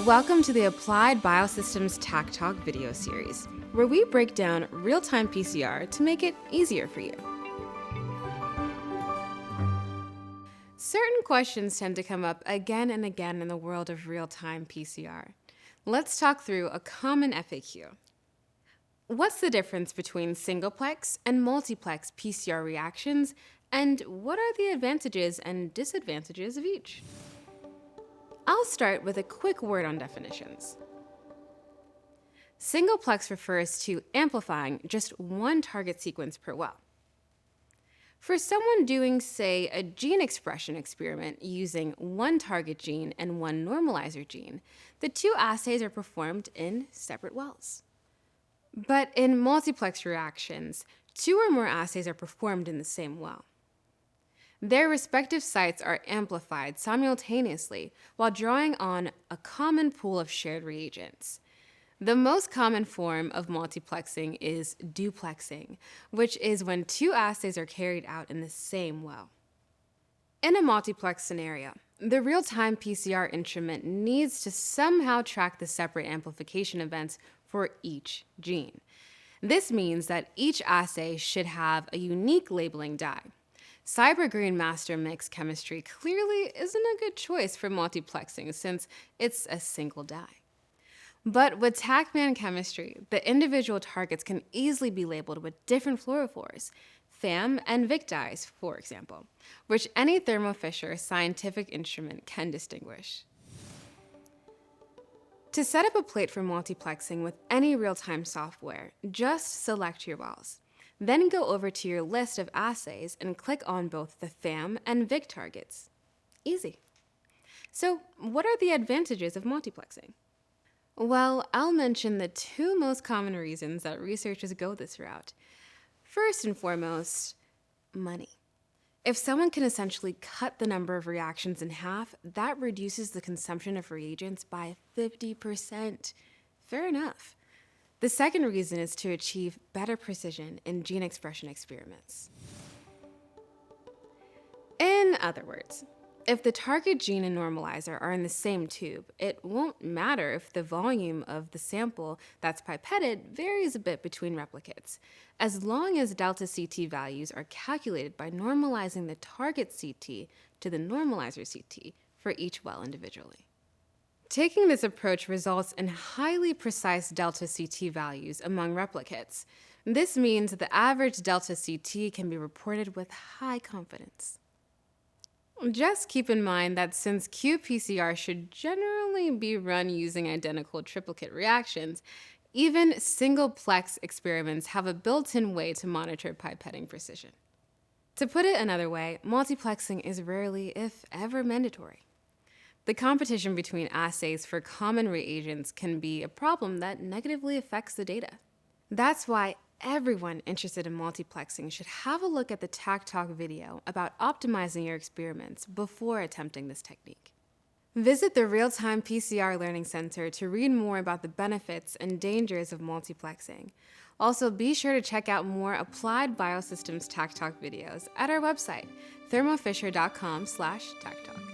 Welcome to the Applied Biosystems Taq Talk video series, where we break down real-time PCR to make it easier for you. Certain questions tend to come up again and again in the world of real-time PCR. Let's talk through a common FAQ. What's the difference between singleplex and multiplex PCR reactions, and what are the advantages and disadvantages of each? I'll start with a quick word on definitions. Singleplex refers to amplifying just one target sequence per well. For someone doing, say, a gene expression experiment using one target gene and one normalizer gene, the two assays are performed in separate wells. But in multiplex reactions, two or more assays are performed in the same well. Their respective sites are amplified simultaneously while drawing on a common pool of shared reagents. The most common form of multiplexing is duplexing, which is when two assays are carried out in the same well. In a multiplex scenario, the real-time PCR instrument needs to somehow track the separate amplification events for each gene. This means that each assay should have a unique labeling dye. Cyber-green master mix chemistry clearly isn't a good choice for multiplexing since it's a single dye. But with TaqMan chemistry, the individual targets can easily be labeled with different fluorophores, FAM and Vic dyes, for example, which any Thermo Fisher scientific instrument can distinguish. To set up a plate for multiplexing with any real-time software, just select your wells. Then go over to your list of assays and click on both the FAM and Vic targets. Easy. So, what are the advantages of multiplexing? Well, I'll mention the two most common reasons that researchers go this route. First and foremost, money. If someone can essentially cut the number of reactions in half, that reduces the consumption of reagents by 50%. Fair enough. The second reason is to achieve better precision in gene expression experiments. In other words, if the target gene and normalizer are in the same tube, it won't matter if the volume of the sample that's pipetted varies a bit between replicates, as long as delta CT values are calculated by normalizing the target CT to the normalizer CT for each well individually. Taking this approach results in highly precise delta CT values among replicates. This means that the average delta CT can be reported with high confidence. Just keep in mind that since qPCR should generally be run using identical triplicate reactions, even singleplex experiments have a built-in way to monitor pipetting precision. To put it another way, multiplexing is rarely, if ever, mandatory. The competition between assays for common reagents can be a problem that negatively affects the data. That's why everyone interested in multiplexing should have a look at the Taq Talk video about optimizing your experiments before attempting this technique. Visit the Real-Time PCR Learning Center to read more about the benefits and dangers of multiplexing. Also, be sure to check out more Applied Biosystems Taq Talk videos at our website, thermofisher.com/taqtalk.